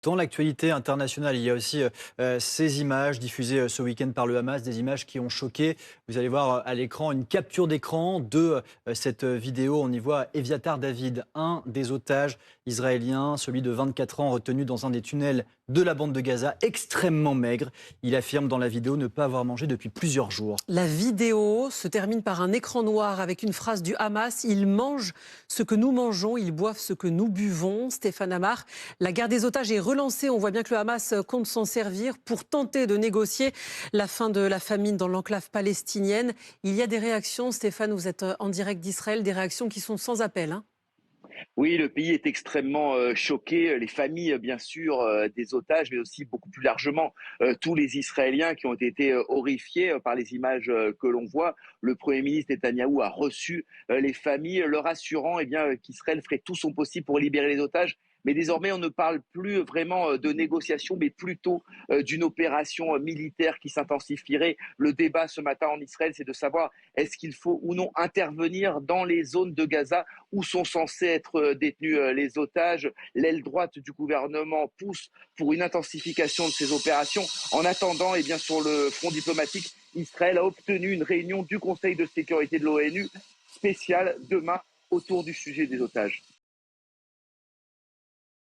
Dans l'actualité internationale, il y a aussi ces images diffusées ce week-end par le Hamas, des images qui ont choqué. Vous allez voir à l'écran une capture d'écran de cette vidéo. On y voit Eviatar David, un des otages israéliens, celui de 24 ans retenu dans un des tunnels de la bande de Gaza, extrêmement maigre. Il affirme dans la vidéo ne pas avoir mangé depuis plusieurs jours. La vidéo se termine par un écran noir avec une phrase du Hamas: ils mangent ce que nous mangeons, ils boivent ce que nous buvons. Stéphane Amar, la guerre des otages est relancée. On voit bien que le Hamas compte s'en servir pour tenter de négocier la fin de la famine dans l'enclave palestinienne. Il y a des réactions, Stéphane, vous êtes en direct d'Israël, des réactions qui sont sans appel, hein. Oui, le pays est extrêmement choqué. Les familles, bien sûr, des otages, mais aussi beaucoup plus largement tous les Israéliens qui ont été horrifiés par les images que l'on voit. Le Premier ministre Netanyahou a reçu les familles, leur assurant qu'Israël ferait tout son possible pour libérer les otages. Mais désormais, on ne parle plus vraiment de négociations, mais plutôt d'une opération militaire qui s'intensifierait. Le débat ce matin en Israël, c'est de savoir est-ce qu'il faut ou non intervenir dans les zones de Gaza où sont censés être détenus les otages. L'aile droite du gouvernement pousse pour une intensification de ces opérations. En attendant, sur le front diplomatique, Israël a obtenu une réunion du Conseil de sécurité de l'ONU spéciale demain autour du sujet des otages.